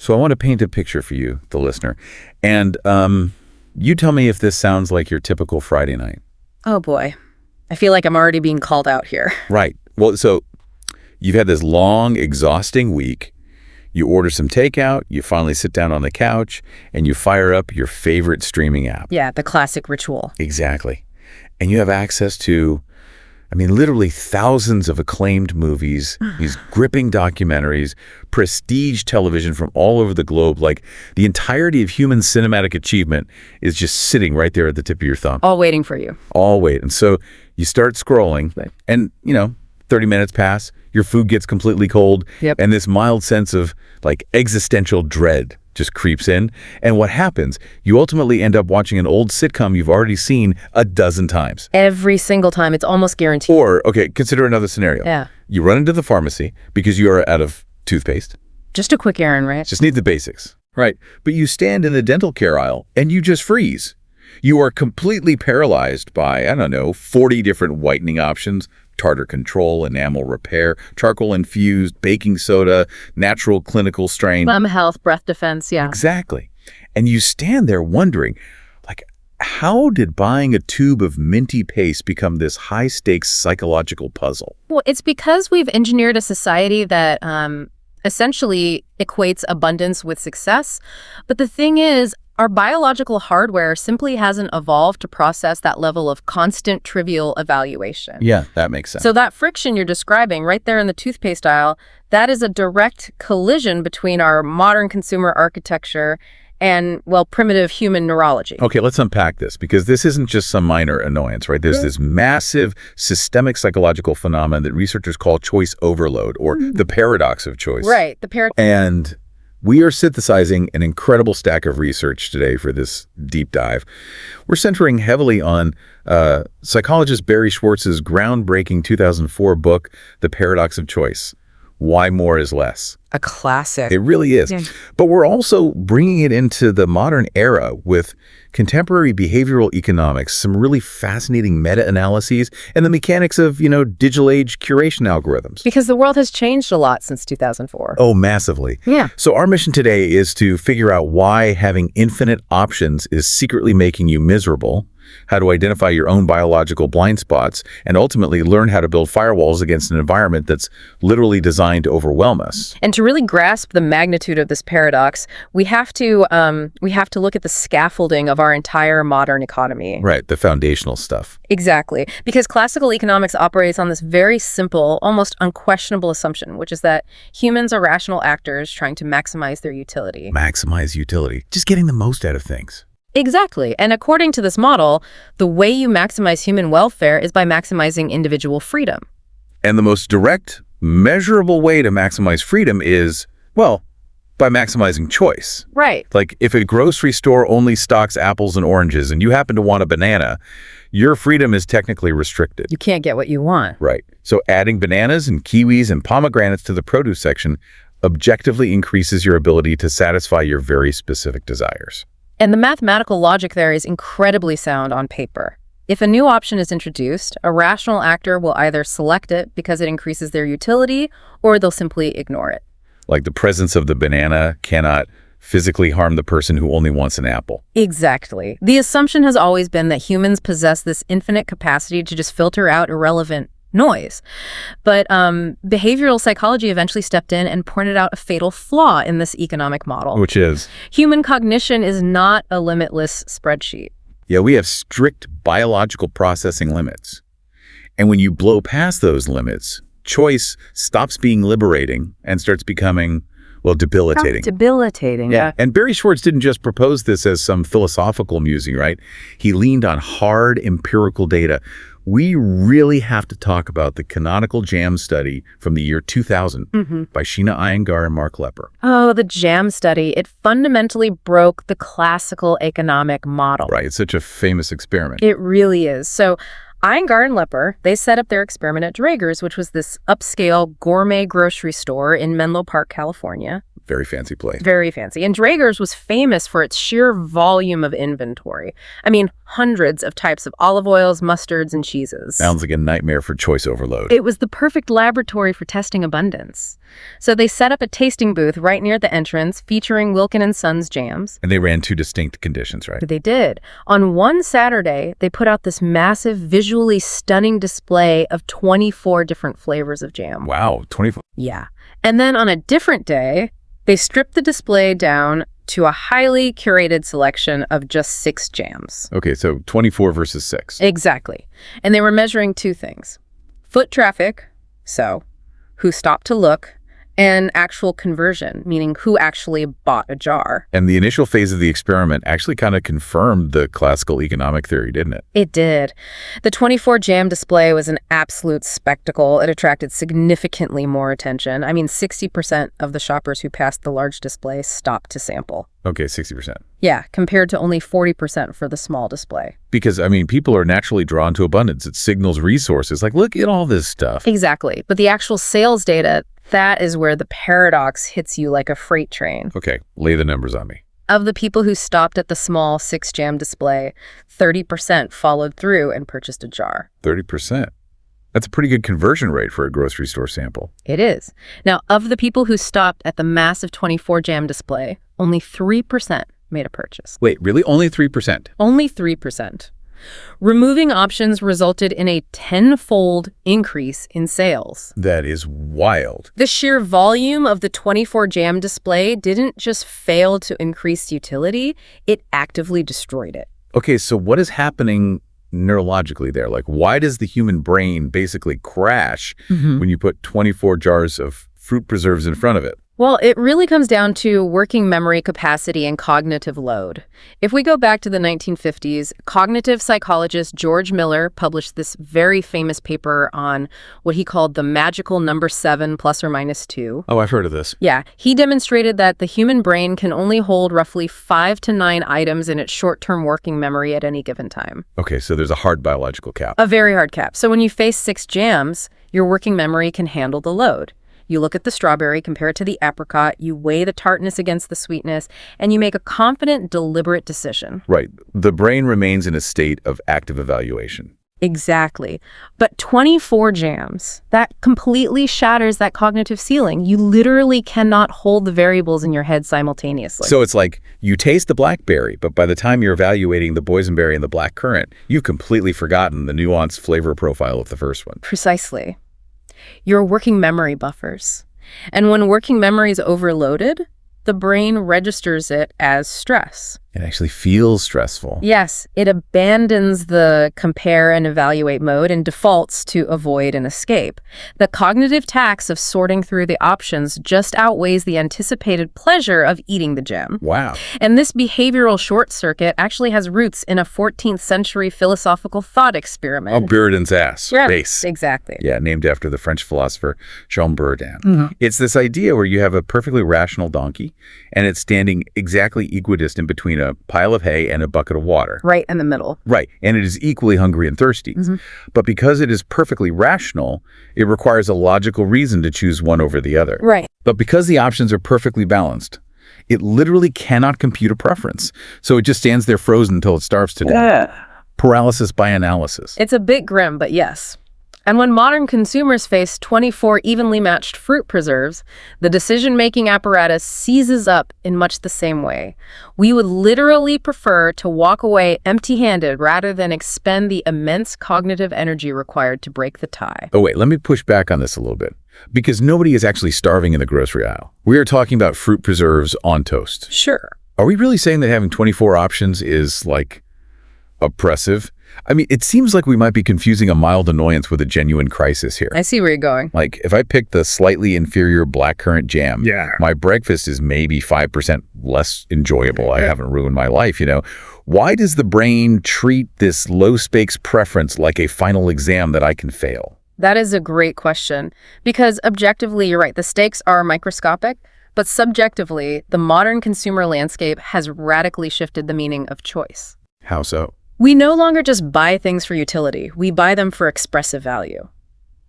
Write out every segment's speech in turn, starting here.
So I want to paint a picture for you, the listener. And you tell me if this sounds like your typical Friday night. Oh, boy. I feel like I'm already being called out here. Right. Well, so you've had this long, exhausting week. You order some takeout, you finally sit down on the couch, and you fire up your favorite streaming app. Yeah, the classic ritual. Exactly. And you have access to, literally thousands of acclaimed movies, these gripping documentaries, prestige television from all over the globe. Like, the entirety of human cinematic achievement is just sitting right there at the tip of your thumb. All waiting for you. All wait. And so you start scrolling, and, 30 minutes pass, your food gets completely cold, and this mild sense of, existential dread just creeps in. And what happens? You ultimately end up watching an old sitcom you've already seen a dozen times. Every single time. It's almost guaranteed. Or, okay, consider another scenario. Yeah. You run into the pharmacy because you are out of toothpaste. Just a quick errand, right? Just need the basics. Right. But you stand in the dental care aisle and you just freeze. You are completely paralyzed by, 40 different whitening options, tartar control, enamel repair, charcoal-infused, baking soda, natural clinical strain. Gum health, breath defense, yeah. Exactly. And you stand there wondering, how did buying a tube of minty paste become this high-stakes psychological puzzle? Well, it's because we've engineered a society that essentially equates abundance with success. But the thing is, our biological hardware simply hasn't evolved to process that level of constant trivial evaluation. Yeah, that makes sense. So that friction you're describing right there in the toothpaste aisle, that is a direct collision between our modern consumer architecture and, primitive human neurology. Okay, let's unpack this, because this isn't just some minor annoyance, right? There's this massive systemic psychological phenomenon that researchers call choice overload, or the paradox of choice. Right, And we are synthesizing an incredible stack of research today for this deep dive. We're centering heavily on psychologist Barry Schwartz's groundbreaking 2004 book, The Paradox of Choice: Why More is Less. A classic. It really is. Yeah. But we're also bringing it into the modern era with contemporary behavioral economics, some really fascinating meta-analyses, and the mechanics of, digital age curation algorithms. Because the world has changed a lot since 2004. Oh, massively. Yeah. So our mission today is to figure out why having infinite options is secretly making you miserable, how to identify your own biological blind spots, and ultimately learn how to build firewalls against an environment that's literally designed to overwhelm us. And to really grasp the magnitude of this paradox, we have to look at the scaffolding of our entire modern economy. Right, the foundational stuff. Exactly. Because classical economics operates on this very simple, almost unquestionable assumption, which is that humans are rational actors trying to maximize their utility. Maximize utility. Just getting the most out of things. Exactly. And according to this model, the way you maximize human welfare is by maximizing individual freedom. And the most direct, measurable way to maximize freedom is, by maximizing choice. Right. Like, if a grocery store only stocks apples and oranges and you happen to want a banana, your freedom is technically restricted. You can't get what you want. Right. So adding bananas and kiwis and pomegranates to the produce section objectively increases your ability to satisfy your very specific desires. And the mathematical logic there is incredibly sound on paper. If a new option is introduced, a rational actor will either select it because it increases their utility, or they'll simply ignore it. Like, the presence of the banana cannot physically harm the person who only wants an apple. Exactly. The assumption has always been that humans possess this infinite capacity to just filter out irrelevant noise. But behavioral psychology eventually stepped in and pointed out a fatal flaw in this economic model. Which is? Human cognition is not a limitless spreadsheet. Yeah, we have strict biological processing limits. And when you blow past those limits, choice stops being liberating and starts becoming, debilitating. Debilitating. Yeah. And Barry Schwartz didn't just propose this as some philosophical musing, right? He leaned on hard empirical data. We really have to talk about the canonical JAM study from the year 2000 by Sheena Iyengar and Mark Lepper. Oh, the JAM study. It fundamentally broke the classical economic model. Right. It's such a famous experiment. It really is. So Iyengar and Lepper, they set up their experiment at Draeger's, which was this upscale gourmet grocery store in Menlo Park, California. Very fancy place. Very fancy. And Draeger's was famous for its sheer volume of inventory. I mean, hundreds of types of olive oils, mustards, and cheeses. Sounds like a nightmare for choice overload. It was the perfect laboratory for testing abundance. So they set up a tasting booth right near the entrance featuring Wilkin & Sons jams. And they ran 2 distinct conditions, right? They did. On one Saturday, they put out this massive, visually stunning display of 24 different flavors of jam. Wow, 24. Yeah. And then on a different day, they stripped the display down to a highly curated selection of just 6 jams. Okay, so 24 versus 6. Exactly. And they were measuring 2 things. Foot traffic, so who stopped to look, and actual conversion, meaning who actually bought a jar. And the initial phase of the experiment actually kind of confirmed the classical economic theory, didn't it? It did. The 24 jam display was an absolute spectacle. It attracted significantly more attention. I mean, 60% of the shoppers who passed the large display stopped to sample. Okay, 60%. Yeah, compared to only 40% for the small display. Because, I mean, people are naturally drawn to abundance. It signals resources. Like, look at all this stuff. Exactly. But the actual sales data, that is where the paradox hits you like a freight train. Okay, lay the numbers on me. Of the people who stopped at the small 6-jam display, 30% followed through and purchased a jar. 30%. That's a pretty good conversion rate for a grocery store sample. It is. Now, of the people who stopped at the massive 24-jam display, only 3% made a purchase. Wait, really? Only 3%? Only 3%. Removing options resulted in a 10-fold increase in sales. That is wild. The sheer volume of the 24-jam display didn't just fail to increase utility, it actively destroyed it. Okay, so what is happening neurologically there? Like, why does the human brain basically crash when you put 24 jars of fruit preserves in front of it? Well, it really comes down to working memory capacity and cognitive load. If we go back to the 1950s, cognitive psychologist George Miller published this very famous paper on what he called the magical number 7 plus or minus 2. Oh, I've heard of this. Yeah, he demonstrated that the human brain can only hold roughly 5 to 9 items in its short-term working memory at any given time. Okay, so there's a hard biological cap. A very hard cap. So when you face 6 jams, your working memory can handle the load. You look at the strawberry, compare it to the apricot, you weigh the tartness against the sweetness, and you make a confident, deliberate decision. Right. The brain remains in a state of active evaluation. Exactly. But 24 jams, that completely shatters that cognitive ceiling. You literally cannot hold the variables in your head simultaneously. So it's like you taste the blackberry, but by the time you're evaluating the boysenberry and the blackcurrant, you've completely forgotten the nuanced flavor profile of the first one. Precisely. Your working memory buffers. And when working memory is overloaded, the brain registers it as stress. It actually feels stressful. Yes, it abandons the compare and evaluate mode and defaults to avoid and escape. The cognitive tax of sorting through the options just outweighs the anticipated pleasure of eating the gem. Wow. And this behavioral short circuit actually has roots in a 14th century philosophical thought experiment. Oh, Buridan's ass. Yeah, Base. exactly. Yeah, named after the French philosopher Jean Buridan. It's this idea where you have a perfectly rational donkey, and it's standing exactly equidistant between a pile of hay and a bucket of water. Right in the middle. Right, and it is equally hungry and thirsty. But because it is perfectly rational, it requires a logical reason to choose one over the other. Right. But because the options are perfectly balanced, it literally cannot compute a preference. So it just stands there frozen until it starves to death. Paralysis by analysis. It's a bit grim, but yes. And when modern consumers face 24 evenly matched fruit preserves, the decision-making apparatus seizes up in much the same way. We would literally prefer to walk away empty-handed rather than expend the immense cognitive energy required to break the tie. Oh, wait, let me push back on this a little bit. Because nobody is actually starving in the grocery aisle. We are talking about fruit preserves on toast. Sure. Are we really saying that having 24 options is, like, oppressive? I mean, it seems like we might be confusing a mild annoyance with a genuine crisis here. I see where you're going. Like, if I pick the slightly inferior blackcurrant jam, my breakfast is maybe 5% less enjoyable. I haven't ruined my life, you know. Why does the brain treat this low-stakes preference like a final exam that I can fail? That is a great question. Because objectively, you're right, the stakes are microscopic, but subjectively, the modern consumer landscape has radically shifted the meaning of choice. How so? We no longer just buy things for utility. We buy them for expressive value.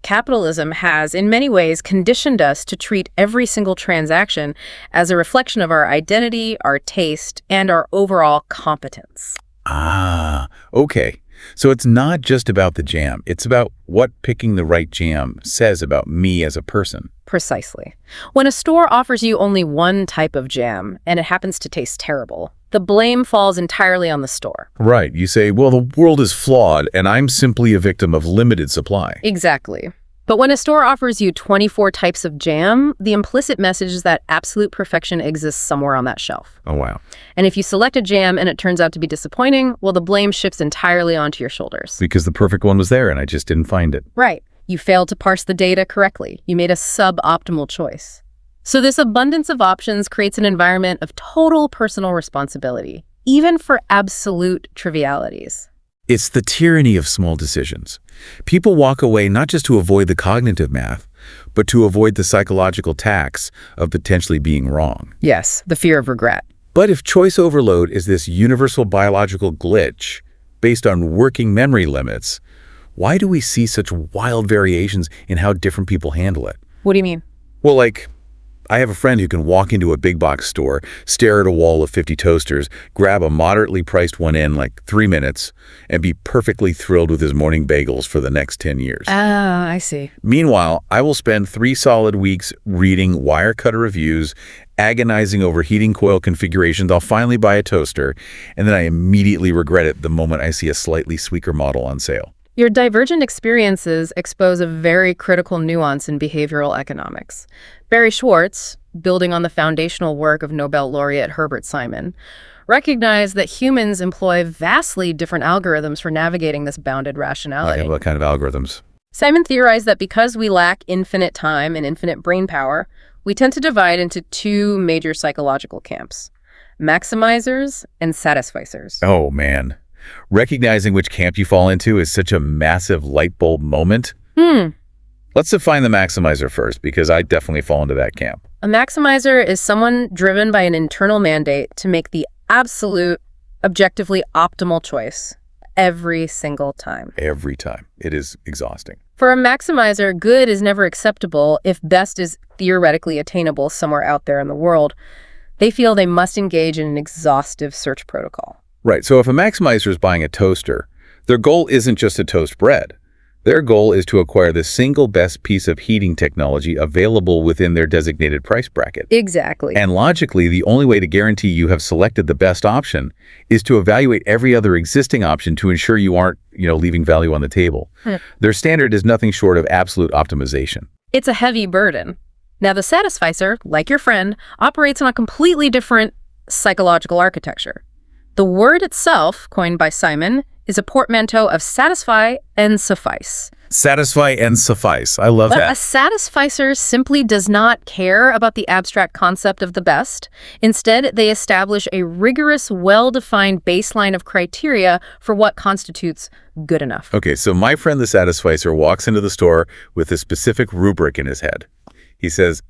Capitalism has, in many ways, conditioned us to treat every single transaction as a reflection of our identity, our taste, and our overall competence. Ah, okay. So it's not just about the jam. It's about what picking the right jam says about me as a person. Precisely. When a store offers you only one type of jam, and it happens to taste terrible, the blame falls entirely on the store. Right. You say, well, the world is flawed, and I'm simply a victim of limited supply. Exactly. But when a store offers you 24 types of jam, the implicit message is that absolute perfection exists somewhere on that shelf. Oh, wow. And if you select a jam and it turns out to be disappointing, well, the blame shifts entirely onto your shoulders. Because the perfect one was there, and I just didn't find it. Right. You failed to parse the data correctly. You made a suboptimal choice. So this abundance of options creates an environment of total personal responsibility, even for absolute trivialities. It's the tyranny of small decisions. People walk away not just to avoid the cognitive math, but to avoid the psychological tax of potentially being wrong. Yes, the fear of regret. But if choice overload is this universal biological glitch based on working memory limits, why do we see such wild variations in how different people handle it? What do you mean? Well, I have a friend who can walk into a big box store, stare at a wall of 50 toasters, grab a moderately priced one in 3 minutes, and be perfectly thrilled with his morning bagels for the next 10 years. Ah, I see. Meanwhile, I will spend 3 solid weeks reading wire cutter reviews, agonizing over heating coil configurations. I'll finally buy a toaster, and then I immediately regret it the moment I see a slightly sleeker model on sale. Your divergent experiences expose a very critical nuance in behavioral economics. Barry Schwartz, building on the foundational work of Nobel laureate Herbert Simon, recognized that humans employ vastly different algorithms for navigating this bounded rationality. Okay, what kind of algorithms? Simon theorized that because we lack infinite time and infinite brain power, we tend to divide into 2 major psychological camps: maximizers and satisficers. Oh, man. Recognizing which camp you fall into is such a massive light bulb moment. Let's define the maximizer first, because I definitely fall into that camp. A maximizer is someone driven by an internal mandate to make the absolute, objectively optimal choice every single time. Every time. It is exhausting. For a maximizer, good is never acceptable if best is theoretically attainable somewhere out there in the world. They feel they must engage in an exhaustive search protocol. Right. So if a maximizer is buying a toaster, their goal isn't just to toast bread. Their goal is to acquire the single best piece of heating technology available within their designated price bracket. Exactly. And logically, the only way to guarantee you have selected the best option is to evaluate every other existing option to ensure you aren't, leaving value on the table. Their standard is nothing short of absolute optimization. It's a heavy burden. Now, the satisficer, like your friend, operates on a completely different psychological architecture. The word itself, coined by Simon, is a portmanteau of satisfy and suffice. Satisfy and suffice. I love But that. a satisficer simply does not care about the abstract concept of the best. Instead, they establish a rigorous, well-defined baseline of criteria for what constitutes good enough. Okay, so my friend the satisficer walks into the store with a specific rubric in his head. He says,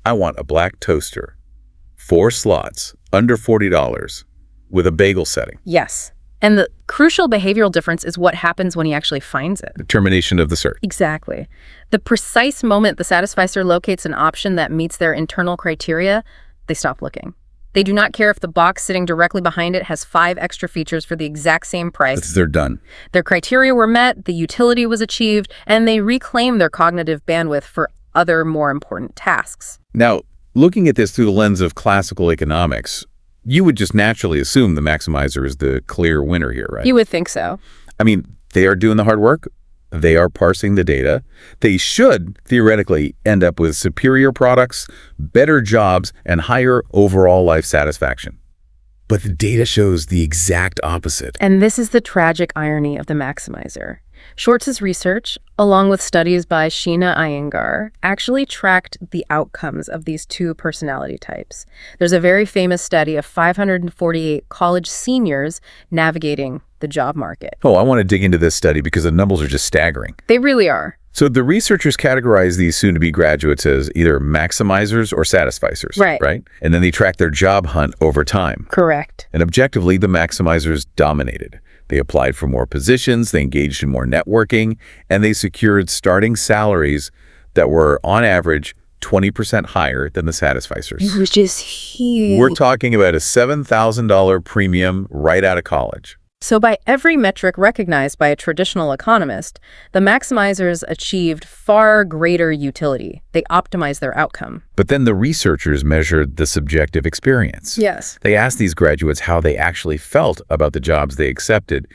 I want a black toaster, 4 slots, under $40, with a bagel setting. Yes. And the crucial behavioral difference is what happens when he actually finds it. The termination of the search. Exactly. The precise moment the satisficer locates an option that meets their internal criteria, they stop looking. They do not care if the box sitting directly behind it has 5 extra features for the exact same price. They're done. Their criteria were met, the utility was achieved, and they reclaim their cognitive bandwidth for other more important tasks. Now, looking at this through the lens of classical economics, you would just naturally assume the maximizer is the clear winner here, right? You would think so. I mean, they are doing the hard work. They are parsing the data. They should, theoretically, end up with superior products, better jobs, and higher overall life satisfaction. But the data shows the exact opposite. And this is the tragic irony of the maximizer. Schwartz's research, along with studies by Sheena Iyengar, actually tracked the outcomes of these 2 personality types. There's a very famous study of 548 college seniors navigating the job market. Oh, I want to dig into this study because the numbers are just staggering. They really are. So the researchers categorize these soon-to-be graduates as either maximizers or satisficers, right? And then they track their job hunt over time. Correct. And objectively, the maximizers dominated. They applied for more positions, they engaged in more networking, and they secured starting salaries that were, on average, 20% higher than the satisficers. Which is huge. We're talking about a $7,000 premium right out of college. So by every metric recognized by a traditional economist, the maximizers achieved far greater utility. They optimized their outcome. But then the researchers measured the subjective experience. Yes. They asked these graduates how they actually felt about the jobs they accepted,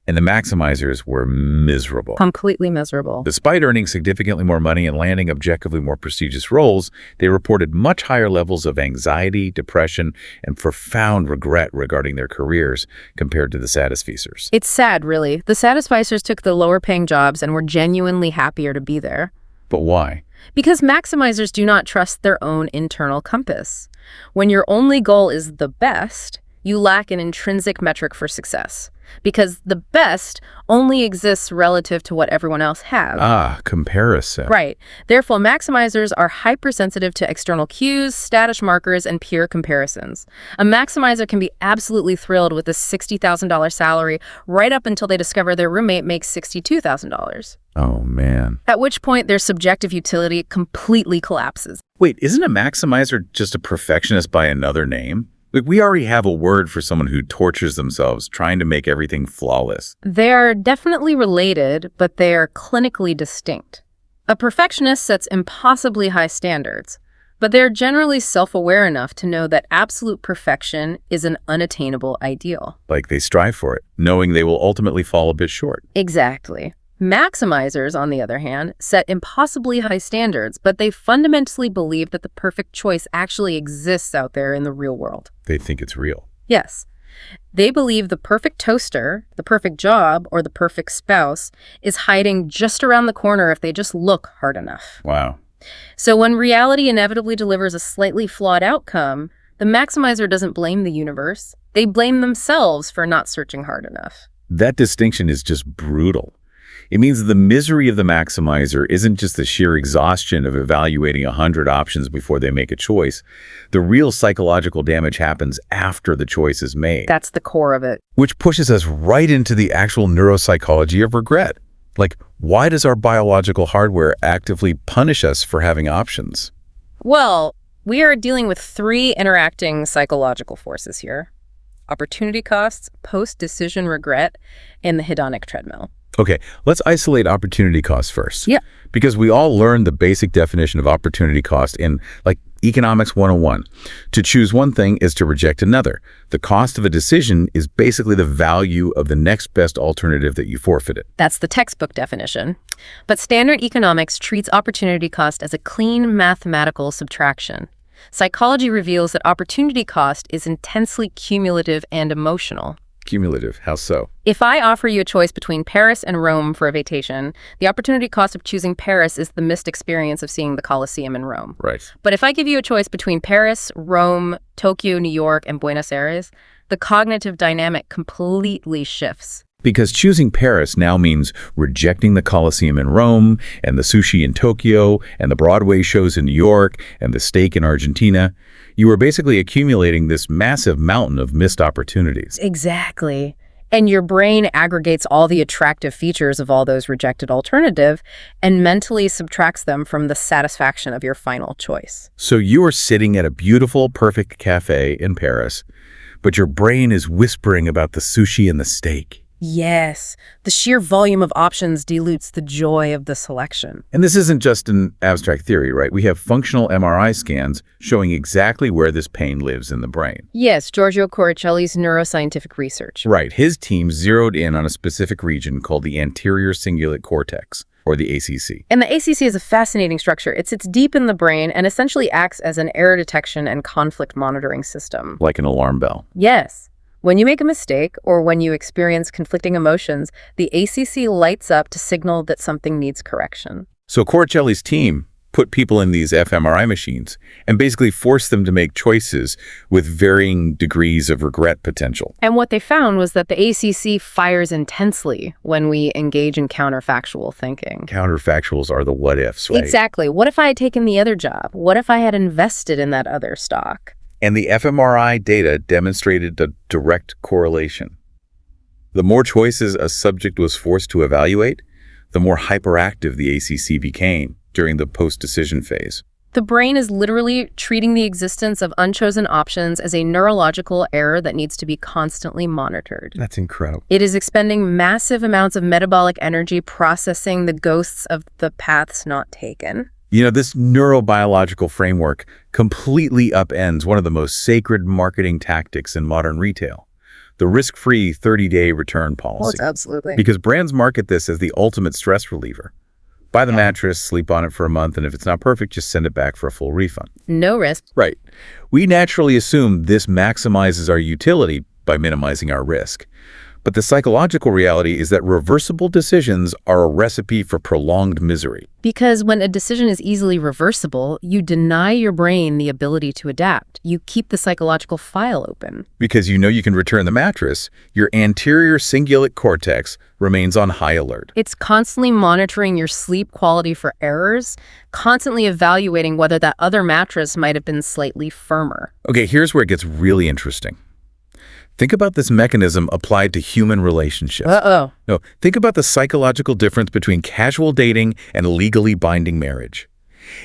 and the maximizers were miserable. Completely miserable. Despite earning significantly more money and landing objectively more prestigious roles, they reported much higher levels of anxiety, depression, and profound regret regarding their careers compared to the satisficers. It's sad, really. The satisficers took the lower-paying jobs and were genuinely happier to be there. But why? Because maximizers do not trust their own internal compass. When your only goal is the best, you lack an intrinsic metric for success. Because the best only exists relative to what everyone else has. Ah, comparison. Right. Therefore, maximizers are hypersensitive to external cues, status markers, and peer comparisons. A maximizer can be absolutely thrilled with a $60,000 salary right up until they discover their roommate makes $62,000. Oh, man. At which point, their subjective utility completely collapses. Wait, isn't a maximizer just a perfectionist by another name? Like, we already have a word for someone who tortures themselves trying to make everything flawless. They are definitely related, but they are clinically distinct. A perfectionist sets impossibly high standards, but they're generally self-aware enough to know that absolute perfection is an unattainable ideal. Like, they strive for it, knowing they will ultimately fall a bit short. Exactly. Maximizers, on the other hand, set impossibly high standards, but they fundamentally believe that the perfect choice actually exists out there in the real world. They think it's real. Yes. They believe the perfect toaster, the perfect job, or the perfect spouse is hiding just around the corner if they just look hard enough. Wow. So when reality inevitably delivers a slightly flawed outcome, the maximizer doesn't blame the universe. They blame themselves for not searching hard enough. That distinction is just brutal. It means that the misery of the maximizer isn't just the sheer exhaustion of evaluating 100 options before they make a choice. The real psychological damage happens after the choice is made. That's the core of it. Which pushes us right into the actual neuropsychology of regret. Like, why does our biological hardware actively punish us for having options? Well, we are dealing with three interacting psychological forces here: opportunity costs, post-decision regret, and the hedonic treadmill. Okay, let's isolate opportunity costs first. Yeah. Because we all learned the basic definition of opportunity cost in, like, Economics 101. To choose one thing is to reject another. The cost of a decision is basically the value of the next best alternative that you forfeited. That's the textbook definition. But standard economics treats opportunity cost as a clean mathematical subtraction. Psychology reveals that opportunity cost is intensely cumulative and emotional. Cumulative, how so? If I offer you a choice between Paris and Rome for a vacation, the opportunity cost of choosing Paris is the missed experience of seeing the Colosseum in Rome. Right. But if I give you a choice between Paris, Rome, Tokyo, New York, and Buenos Aires, the cognitive dynamic completely shifts. Because choosing Paris now means rejecting the Colosseum in Rome, and the sushi in Tokyo, and the Broadway shows in New York, and the steak in Argentina. You are basically accumulating this massive mountain of missed opportunities. Exactly. And your brain aggregates all the attractive features of all those rejected alternatives and mentally subtracts them from the satisfaction of your final choice. So you are sitting at a beautiful, perfect cafe in Paris, but your brain is whispering about the sushi and the steak. Yes, the sheer volume of options dilutes the joy of the selection. And this isn't just an abstract theory, right? We have functional MRI scans showing exactly where this pain lives in the brain. Yes, Giorgio Coricelli's neuroscientific research. Right. His team zeroed in on a specific region called the anterior cingulate cortex, or the ACC. And the ACC is a fascinating structure. It sits deep in the brain and essentially acts as an error detection and conflict monitoring system. Like an alarm bell. Yes. When you make a mistake or when you experience conflicting emotions, the ACC lights up to signal that something needs correction. So Coricelli's team put people in these fMRI machines and basically forced them to make choices with varying degrees of regret potential. And what they found was that the ACC fires intensely when we engage in counterfactual thinking. Counterfactuals are the what-ifs, right? Exactly. What if I had taken the other job? What if I had invested in that other stock? And the fMRI data demonstrated a direct correlation. The more choices a subject was forced to evaluate, the more hyperactive the ACC became during the post-decision phase. The brain is literally treating the existence of unchosen options as a neurological error that needs to be constantly monitored. That's incredible. It is expending massive amounts of metabolic energy processing the ghosts of the paths not taken. This neurobiological framework completely upends one of the most sacred marketing tactics in modern retail, the risk-free 30-day return policy. Well, absolutely. Because brands market this as the ultimate stress reliever. Buy the mattress, sleep on it for a month, and if it's not perfect, just send it back for a full refund. No risk. Right. We naturally assume this maximizes our utility by minimizing our risk. But the psychological reality is that reversible decisions are a recipe for prolonged misery. Because when a decision is easily reversible, you deny your brain the ability to adapt. You keep the psychological file open. Because you know you can return the mattress, your anterior cingulate cortex remains on high alert. It's constantly monitoring your sleep quality for errors, constantly evaluating whether that other mattress might have been slightly firmer. Okay, here's where it gets really interesting. Think about this mechanism applied to human relationships. No, think about the psychological difference between casual dating and legally binding marriage.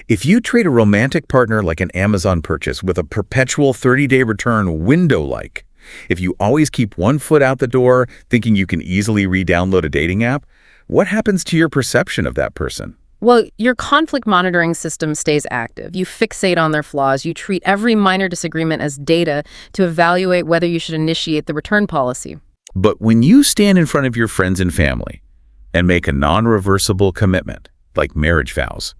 If you treat a romantic partner like an Amazon purchase with a perpetual 30-day return window-like, if you always keep one foot out the door thinking you can easily re-download a dating app, what happens to your perception of that person? Well, your conflict monitoring system stays active. You fixate on their flaws. You treat every minor disagreement as data to evaluate whether you should initiate the return policy. But when you stand in front of your friends and family and make a non-reversible commitment, like marriage vows,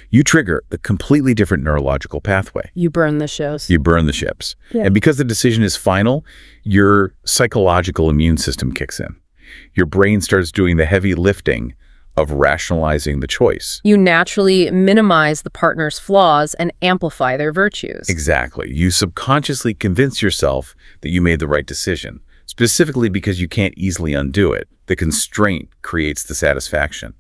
you trigger a completely different neurological pathway. You burn the shows. You burn the ships. Yeah. And because the decision is final, your psychological immune system kicks in. Your brain starts doing the heavy lifting of rationalizing the choice. You naturally minimize the partner's flaws and amplify their virtues. Exactly. You subconsciously convince yourself that you made the right decision, specifically because you can't easily undo it. The constraint creates the satisfaction.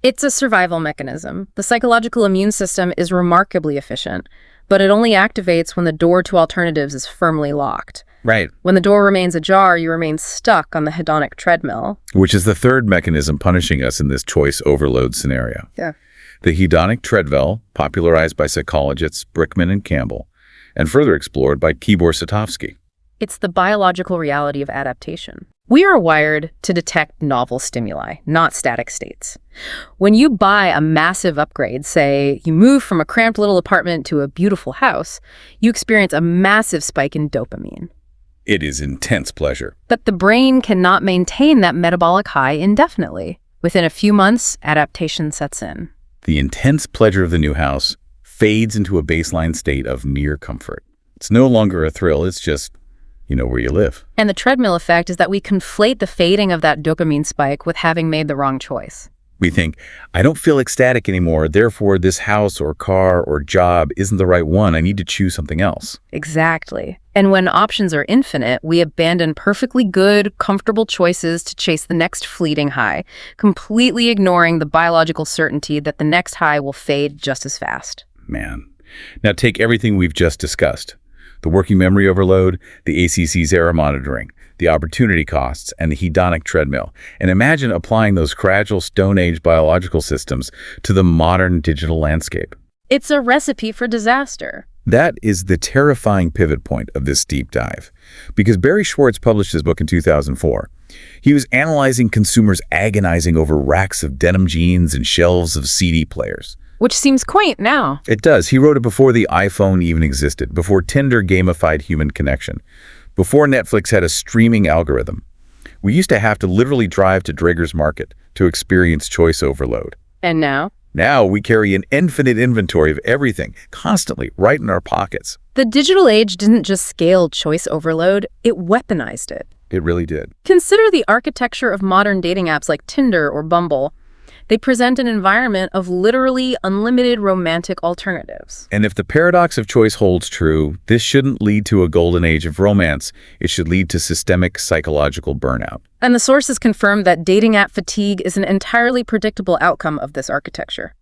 It's a survival mechanism. The psychological immune system is remarkably efficient, but it only activates when the door to alternatives is firmly locked. Right. When the door remains ajar, you remain stuck on the hedonic treadmill. Which is the third mechanism punishing us in this choice overload scenario. Yeah. The hedonic treadmill, popularized by psychologists Brickman and Campbell, and further explored by Tibor-Satovsky. It's the biological reality of adaptation. We are wired to detect novel stimuli, not static states. When you buy a massive upgrade, say you move from a cramped little apartment to a beautiful house, you experience a massive spike in dopamine. It is intense pleasure. But the brain cannot maintain that metabolic high indefinitely. Within a few months, adaptation sets in. The intense pleasure of the new house fades into a baseline state of near comfort. It's no longer a thrill, it's just, where you live. And the treadmill effect is that we conflate the fading of that dopamine spike with having made the wrong choice. We think, I don't feel ecstatic anymore, therefore this house or car or job isn't the right one. I need to choose something else. Exactly. And when options are infinite, we abandon perfectly good, comfortable choices to chase the next fleeting high, completely ignoring the biological certainty that the next high will fade just as fast. Man. Now take everything we've just discussed. The working memory overload, the ACC's error monitoring, the opportunity costs, and the hedonic treadmill. And imagine applying those fragile Stone Age biological systems to the modern digital landscape. It's a recipe for disaster. That is the terrifying pivot point of this deep dive. Because Barry Schwartz published his book in 2004. He was analyzing consumers agonizing over racks of denim jeans and shelves of CD players. Which seems quaint now. It does. He wrote it before the iPhone even existed, before Tinder gamified human connection, before Netflix had a streaming algorithm. We used to have to literally drive to Draeger's Market to experience choice overload. And now? Now we carry an infinite inventory of everything, constantly, right in our pockets. The digital age didn't just scale choice overload, it weaponized it. It really did. Consider the architecture of modern dating apps like Tinder or Bumble. They present an environment of literally unlimited romantic alternatives. And if the paradox of choice holds true, this shouldn't lead to a golden age of romance. It should lead to systemic psychological burnout. And the sources confirm that dating app fatigue is an entirely predictable outcome of this architecture.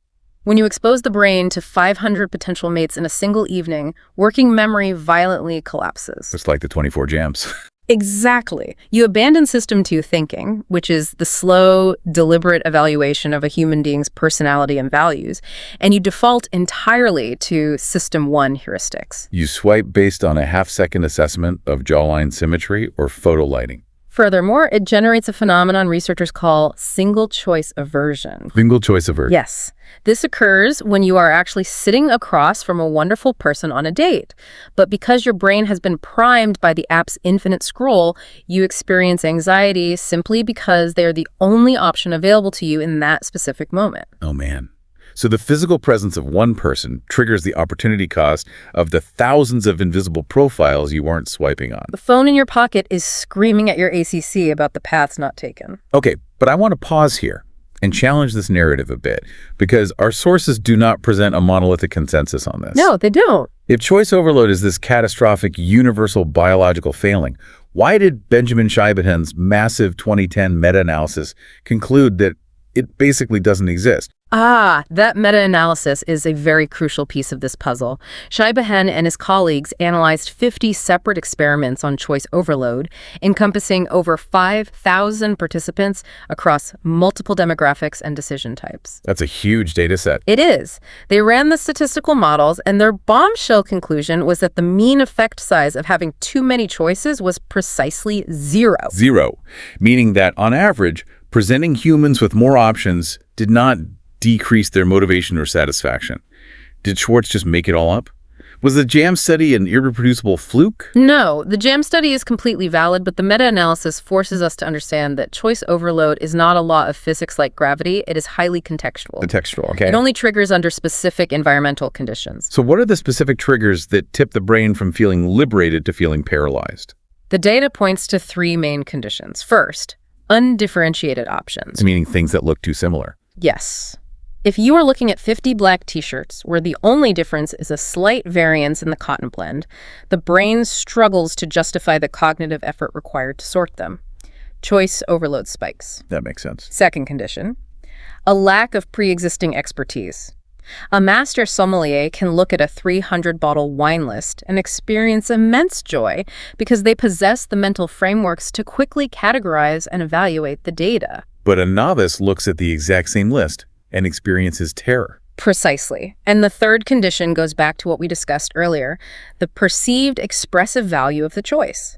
When you expose the brain to 500 potential mates in a single evening, working memory violently collapses. It's like the 24 jams. Exactly. You abandon System 2 thinking, which is the slow, deliberate evaluation of a human being's personality and values, and you default entirely to System 1 heuristics. You swipe based on a half-second assessment of jawline symmetry or photo lighting. Furthermore, it generates a phenomenon researchers call single-choice aversion. Single-choice aversion. Yes. This occurs when you are actually sitting across from a wonderful person on a date. But because your brain has been primed by the app's infinite scroll, you experience anxiety simply because they are the only option available to you in that specific moment. Oh, man. So the physical presence of one person triggers the opportunity cost of the thousands of invisible profiles you weren't swiping on. The phone in your pocket is screaming at your ACC about the paths not taken. Okay, but I want to pause here and challenge this narrative a bit, because our sources do not present a monolithic consensus on this. No, they don't. If choice overload is this catastrophic universal biological failing, why did Benjamin Scheibenhen's massive 2010 meta-analysis conclude that it basically doesn't exist? That meta-analysis is a very crucial piece of this puzzle. Scheibehen and his colleagues analyzed 50 separate experiments on choice overload, encompassing over 5,000 participants across multiple demographics and decision types. That's a huge data set. It is. They ran the statistical models, and their bombshell conclusion was that the mean effect size of having too many choices was precisely 0. 0, meaning that, on average, presenting humans with more options did not decrease their motivation or satisfaction. Did Schwartz just make it all up? Was the JAM study an irreproducible fluke? No, the JAM study is completely valid, but the meta-analysis forces us to understand that choice overload is not a law of physics like gravity. It is highly contextual. Contextual, okay. It only triggers under specific environmental conditions. So what are the specific triggers that tip the brain from feeling liberated to feeling paralyzed? The data points to 3 main conditions. First, undifferentiated options. Meaning things that look too similar. Yes. If you are looking at 50 black t-shirts where the only difference is a slight variance in the cotton blend, the brain struggles to justify the cognitive effort required to sort them. Choice overload spikes. That makes sense. Second condition, a lack of pre-existing expertise. A master sommelier can look at a 300-bottle wine list and experience immense joy because they possess the mental frameworks to quickly categorize and evaluate the data. But a novice looks at the exact same list and experiences terror. Precisely. And the third condition goes back to what we discussed earlier, the perceived expressive value of the choice.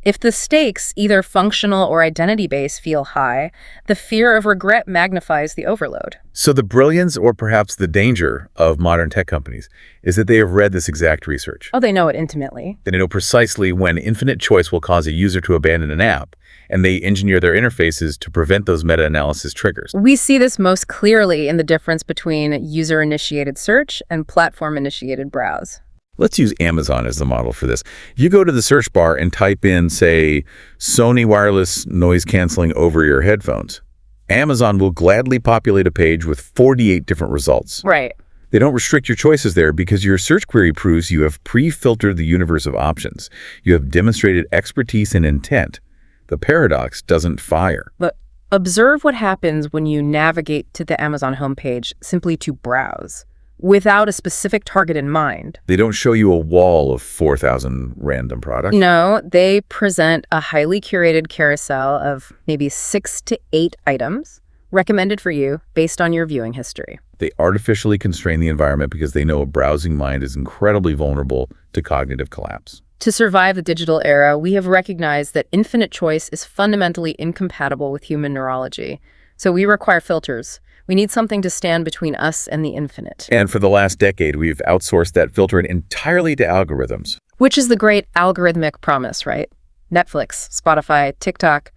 If the stakes, either functional or identity-based, feel high, the fear of regret magnifies the overload. So the brilliance, or perhaps the danger, of modern tech companies is that they have read this exact research. Oh, they know it intimately. They know precisely when infinite choice will cause a user to abandon an app, and they engineer their interfaces to prevent those meta-analysis triggers. We see this most clearly in the difference between user-initiated search and platform-initiated browse. Let's use Amazon as the model for this. You go to the search bar and type in, say, Sony wireless noise canceling over-ear headphones. Amazon will gladly populate a page with 48 different results. Right. They don't restrict your choices there because your search query proves you have pre-filtered the universe of options. You have demonstrated expertise and intent. The paradox doesn't fire. But observe what happens when you navigate to the Amazon homepage simply to browse, without a specific target in mind. They don't show you a wall of 4,000 random products. No, they present a highly curated carousel of maybe 6 to 8 items recommended for you based on your viewing history. They artificially constrain the environment because they know a browsing mind is incredibly vulnerable to cognitive collapse. To survive the digital era, we have recognized that infinite choice is fundamentally incompatible with human neurology. So we require filters. We need something to stand between us and the infinite. And for the last decade, we've outsourced that filtering entirely to algorithms. Which is the great algorithmic promise, right? Netflix, Spotify, TikTok.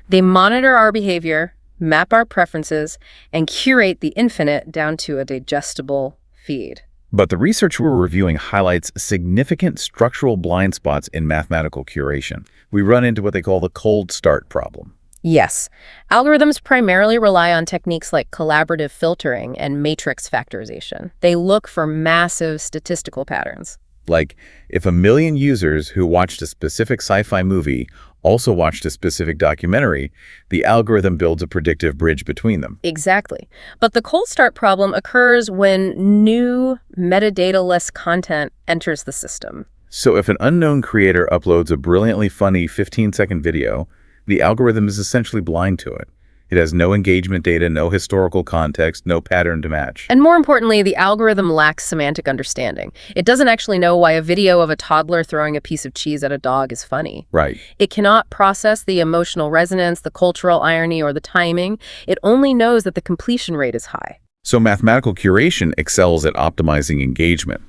They monitor our behavior, map our preferences, and curate the infinite down to a digestible feed. But the research we're reviewing highlights significant structural blind spots in mathematical curation. We run into what they call the cold start problem. Yes. Algorithms primarily rely on techniques like collaborative filtering and matrix factorization. They look for massive statistical patterns. Like, if 1 million users who watched a specific sci-fi movie also watched a specific documentary, the algorithm builds a predictive bridge between them. Exactly. But the cold start problem occurs when new metadata-less content enters the system. So if an unknown creator uploads a brilliantly funny 15-second video, the algorithm is essentially blind to it. It has no engagement data, no historical context, no pattern to match. And more importantly, the algorithm lacks semantic understanding. It doesn't actually know why a video of a toddler throwing a piece of cheese at a dog is funny. Right. It cannot process the emotional resonance, the cultural irony, or the timing. It only knows that the completion rate is high. So mathematical curation excels at optimizing engagement,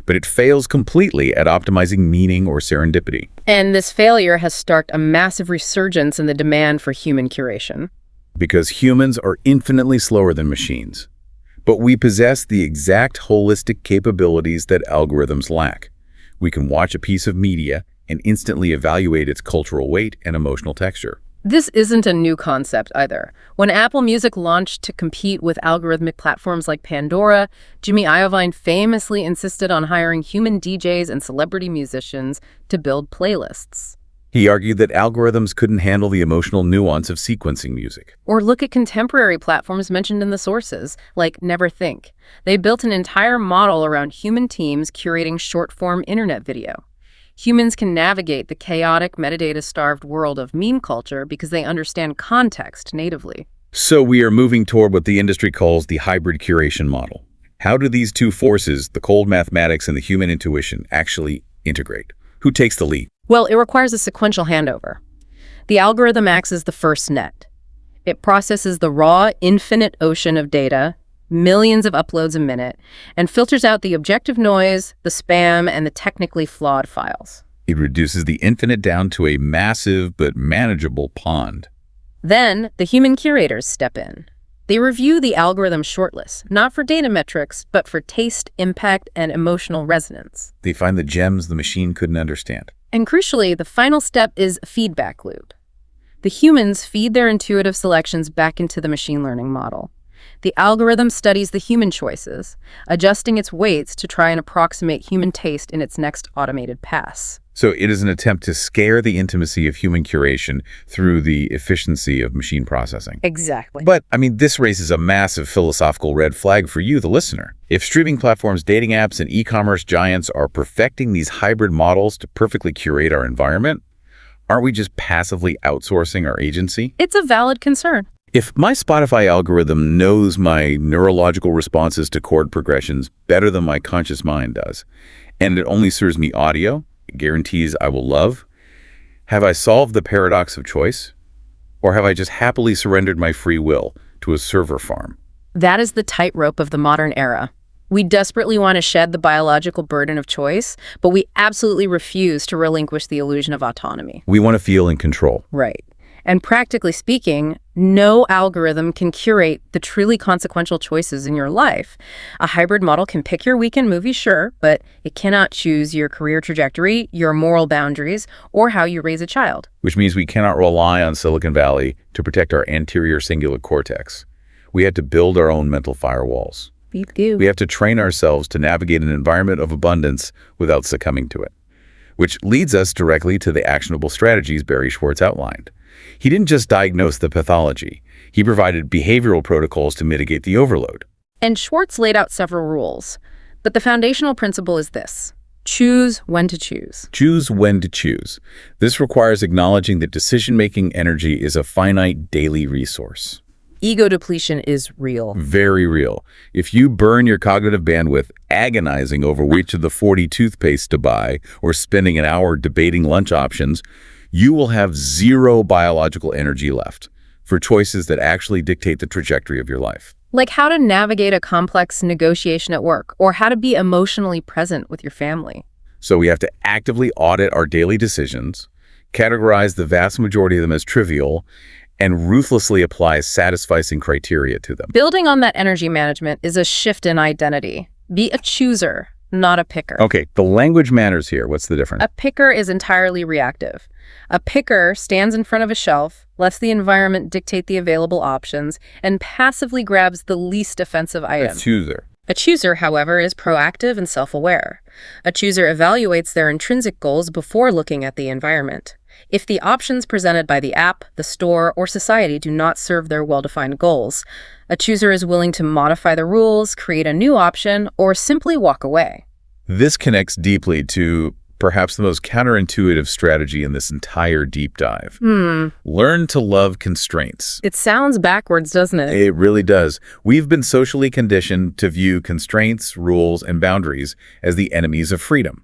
but it fails completely at optimizing meaning or serendipity. And this failure has sparked a massive resurgence in the demand for human curation. Because humans are infinitely slower than machines. But we possess the exact holistic capabilities that algorithms lack. We can watch a piece of media and instantly evaluate its cultural weight and emotional texture. This isn't a new concept either. When Apple Music launched to compete with algorithmic platforms like Pandora, Jimmy Iovine famously insisted on hiring human DJs and celebrity musicians to build playlists. He argued that algorithms couldn't handle the emotional nuance of sequencing music. Or look at contemporary platforms mentioned in the sources, like Neverthink. They built an entire model around human teams curating short-form internet video. Humans can navigate the chaotic, metadata-starved world of meme culture because they understand context natively. So we are moving toward what the industry calls the hybrid curation model. How do these two forces, the cold mathematics and the human intuition, actually integrate? Who takes the lead? Well, it requires a sequential handover. The algorithm acts as the first net. It processes the raw, infinite ocean of data, millions of uploads a minute, and filters out the objective noise, the spam, and the technically flawed files. It reduces the infinite down to a massive but manageable pond. Then, the human curators step in. They review the algorithm's shortlist, not for data metrics, but for taste, impact, and emotional resonance. They find the gems the machine couldn't understand. And crucially, the final step is a feedback loop. The humans feed their intuitive selections back into the machine learning model. The algorithm studies the human choices, adjusting its weights to try and approximate human taste in its next automated pass. So it is an attempt to scare the intimacy of human curation through the efficiency of machine processing. Exactly. But, this raises a massive philosophical red flag for you, the listener. If streaming platforms, dating apps, and e-commerce giants are perfecting these hybrid models to perfectly curate our environment, aren't we just passively outsourcing our agency? It's a valid concern. If my Spotify algorithm knows my neurological responses to chord progressions better than my conscious mind does, and it only serves me audio, it guarantees I will love, have I solved the paradox of choice? Or have I just happily surrendered my free will to a server farm? That is the tightrope of the modern era. We desperately want to shed the biological burden of choice, but we absolutely refuse to relinquish the illusion of autonomy. We want to feel in control. Right. And practically speaking, no algorithm can curate the truly consequential choices in your life. A hybrid model can pick your weekend movie, sure, but it cannot choose your career trajectory, your moral boundaries, or how you raise a child. Which means we cannot rely on Silicon Valley to protect our anterior cingulate cortex. We have to build our own mental firewalls. We do. We have to train ourselves to navigate an environment of abundance without succumbing to it. Which leads us directly to the actionable strategies Barry Schwartz outlined. He didn't just diagnose the pathology. He provided behavioral protocols to mitigate the overload. And Schwartz laid out several rules. But the foundational principle is this: choose when to choose. Choose when to choose. This requires acknowledging that decision-making energy is a finite daily resource. Ego depletion is real. Very real. If you burn your cognitive bandwidth agonizing over which of the 40 toothpaste to buy or spending an hour debating lunch options, you will have zero biological energy left for choices that actually dictate the trajectory of your life. Like how to navigate a complex negotiation at work, or how to be emotionally present with your family. So we have to actively audit our daily decisions, categorize the vast majority of them as trivial, and ruthlessly apply satisficing criteria to them. Building on that energy management is a shift in identity. Be a chooser, not a picker. Okay, the language matters here. What's the difference? A picker is entirely reactive. A picker stands in front of a shelf, lets the environment dictate the available options, and passively grabs the least offensive item. A chooser. A chooser, however, is proactive and self-aware. A chooser evaluates their intrinsic goals before looking at the environment. If the options presented by the app, the store, or society do not serve their well-defined goals, a chooser is willing to modify the rules, create a new option, or simply walk away. This connects deeply to perhaps the most counterintuitive strategy in this entire deep dive. Learn to love constraints. It sounds backwards, doesn't it? It really does. We've been socially conditioned to view constraints, rules, and boundaries as the enemies of freedom.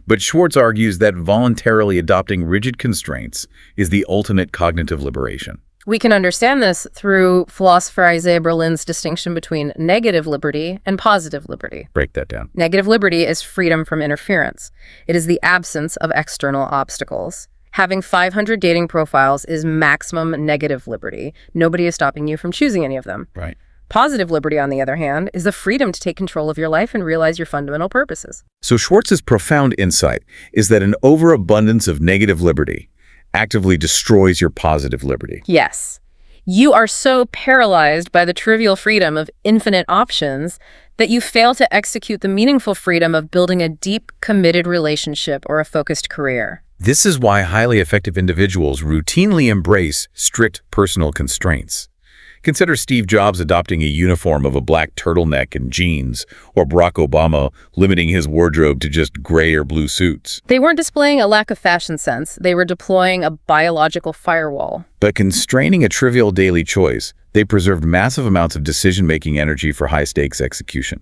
But Schwartz argues that voluntarily adopting rigid constraints is the ultimate cognitive liberation. We can understand this through philosopher Isaiah Berlin's distinction between negative liberty and positive liberty. Break that down. Negative liberty is freedom from interference. It is the absence of external obstacles. Having 500 dating profiles is maximum negative liberty. Nobody is stopping you from choosing any of them. Right. Positive liberty, on the other hand, is the freedom to take control of your life and realize your fundamental purposes. So Schwartz's profound insight is that an overabundance of negative liberty actively destroys your positive liberty. Yes. You are so paralyzed by the trivial freedom of infinite options that you fail to execute the meaningful freedom of building a deep, committed relationship or a focused career. This is why highly effective individuals routinely embrace strict personal constraints. Consider Steve Jobs adopting a uniform of a black turtleneck and jeans, or Barack Obama limiting his wardrobe to just gray or blue suits. They weren't displaying a lack of fashion sense. They were deploying a biological firewall. But constraining a trivial daily choice, they preserved massive amounts of decision-making energy for high-stakes execution.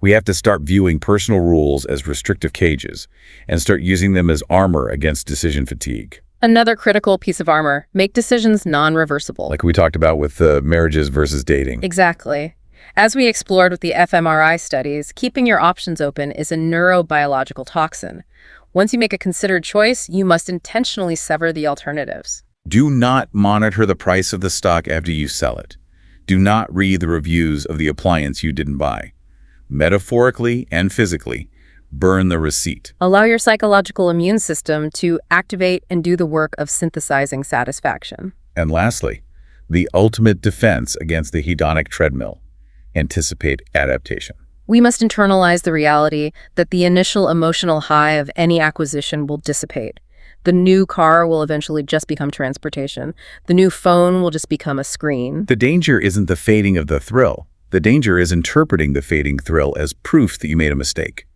We have to start viewing personal rules as restrictive cages and start using them as armor against decision fatigue. Another critical piece of armor: make decisions non-reversible. Like we talked about with marriages versus dating. Exactly. As we explored with the fMRI studies, keeping your options open is a neurobiological toxin. Once you make a considered choice, you must intentionally sever the alternatives. Do not monitor the price of the stock after you sell it. Do not read the reviews of the appliance you didn't buy. Metaphorically and physically, burn the receipt. Allow your psychological immune system to activate and do the work of synthesizing satisfaction. And lastly, the ultimate defense against the hedonic treadmill: anticipate adaptation. We must internalize the reality that the initial emotional high of any acquisition will dissipate. The new car will eventually just become transportation. The new phone will just become a screen. The danger isn't the fading of the thrill. The danger is interpreting the fading thrill as proof that you made a mistake.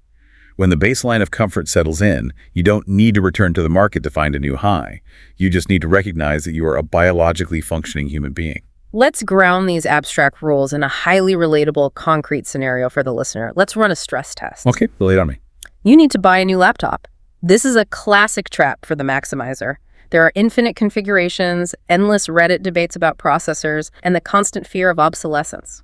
When the baseline of comfort settles in, you don't need to return to the market to find a new high. You just need to recognize that you are a biologically functioning human being. Let's ground these abstract rules in a highly relatable, concrete scenario for the listener. Let's run a stress test. Okay, lay it on me. You need to buy a new laptop. This is a classic trap for the maximizer. There are infinite configurations, endless Reddit debates about processors, and the constant fear of obsolescence.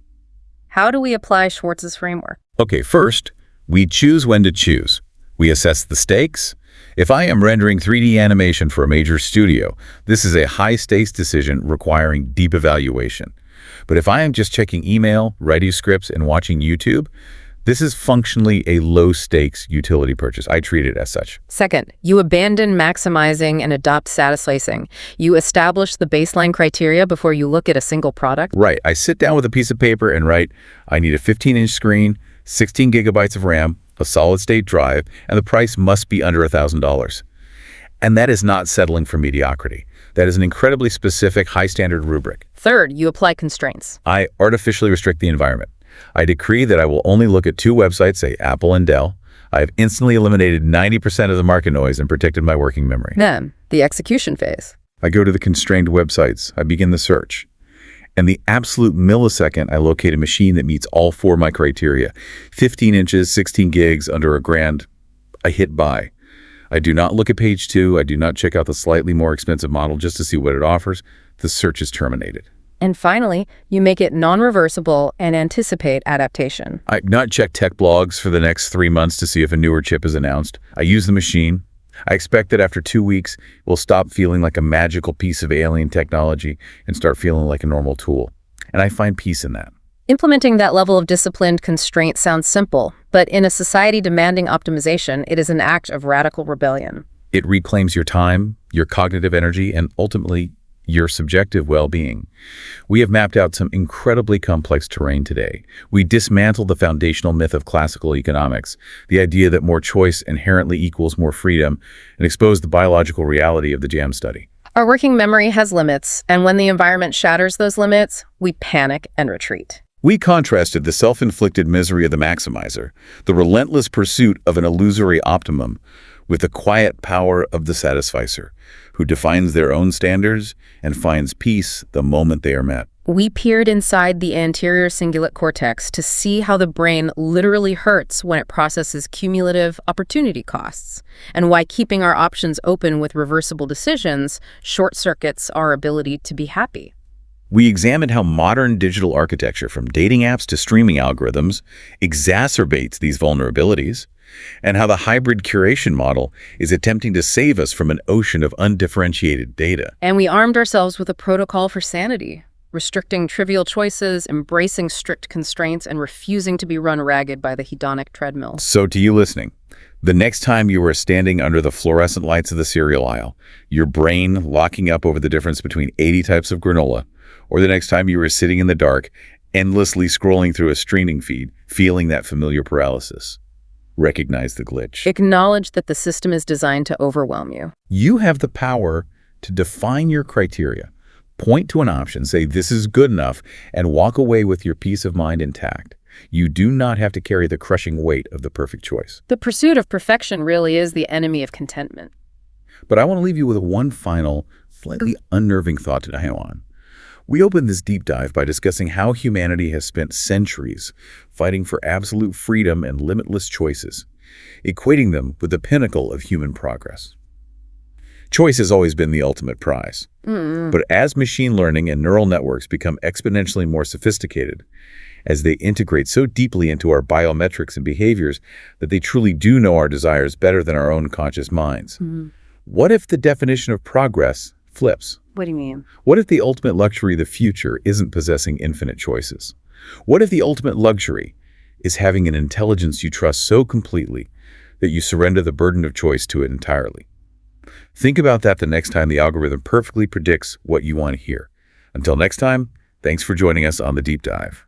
How do we apply Schwartz's framework? Okay, first, we choose when to choose. We assess the stakes. If I am rendering 3D animation for a major studio, this is a high-stakes decision requiring deep evaluation. But if I am just checking email, writing scripts, and watching YouTube, this is functionally a low-stakes utility purchase. I treat it as such. Second, you abandon maximizing and adopt satisficing. You establish the baseline criteria before you look at a single product. Right. I sit down with a piece of paper and write, I need a 15-inch screen, 16 gigabytes of RAM, a solid-state drive, and the price must be under $1,000. And that is not settling for mediocrity. That is an incredibly specific, high-standard rubric. Third, you apply constraints. I artificially restrict the environment. I decree that I will only look at 2 websites, say Apple and Dell. I have instantly eliminated 90% of the market noise and protected my working memory. Then, the execution phase. I go to the constrained websites. I begin the search. And the absolute millisecond, I locate a machine that meets all 4 of my criteria. 15 inches, 16 gigs, under $1,000. I hit buy. I do not look at page 2. I do not check out the slightly more expensive model just to see what it offers. The search is terminated. And finally, you make it non-reversible and anticipate adaptation. I do not check tech blogs for the next 3 months to see if a newer chip is announced. I use the machine. I expect that after 2 weeks, it will stop feeling like a magical piece of alien technology and start feeling like a normal tool. And I find peace in that. Implementing that level of disciplined constraint sounds simple, but in a society demanding optimization, it is an act of radical rebellion. It reclaims your time, your cognitive energy, and ultimately, your subjective well-being. We have mapped out some incredibly complex terrain today. We dismantled the foundational myth of classical economics, the idea that more choice inherently equals more freedom, and exposed the biological reality of the jam study. Our working memory has limits, and when the environment shatters those limits, we panic and retreat. We contrasted the self-inflicted misery of the maximizer, the relentless pursuit of an illusory optimum, with the quiet power of the satisficer, who defines their own standards and finds peace the moment they are met. We peered inside the anterior cingulate cortex to see how the brain literally hurts when it processes cumulative opportunity costs, and why keeping our options open with reversible decisions short-circuits our ability to be happy. We examined how modern digital architecture, from dating apps to streaming algorithms, exacerbates these vulnerabilities, and how the hybrid curation model is attempting to save us from an ocean of undifferentiated data. And we armed ourselves with a protocol for sanity, restricting trivial choices, embracing strict constraints, and refusing to be run ragged by the hedonic treadmill. So to you listening, the next time you are standing under the fluorescent lights of the cereal aisle, your brain locking up over the difference between 80 types of granola, or the next time you are sitting in the dark, endlessly scrolling through a streaming feed, feeling that familiar paralysis, recognize the glitch. Acknowledge that the system is designed to overwhelm you. You have the power to define your criteria, point to an option, say this is good enough, and walk away with your peace of mind intact. You do not have to carry the crushing weight of the perfect choice. The pursuit of perfection really is the enemy of contentment. But I want to leave you with one final, slightly unnerving thought to hang on. We opened this deep dive by discussing how humanity has spent centuries fighting for absolute freedom and limitless choices, equating them with the pinnacle of human progress. Choice has always been the ultimate prize. But as machine learning and neural networks become exponentially more sophisticated, as they integrate so deeply into our biometrics and behaviors that they truly do know our desires better than our own conscious minds, what if the definition of progress flips? What do you mean? What if the ultimate luxury of the future isn't possessing infinite choices? What if the ultimate luxury is having an intelligence you trust so completely that you surrender the burden of choice to it entirely? Think about that the next time the algorithm perfectly predicts what you want to hear. Until next time, thanks for joining us on The Deep Dive.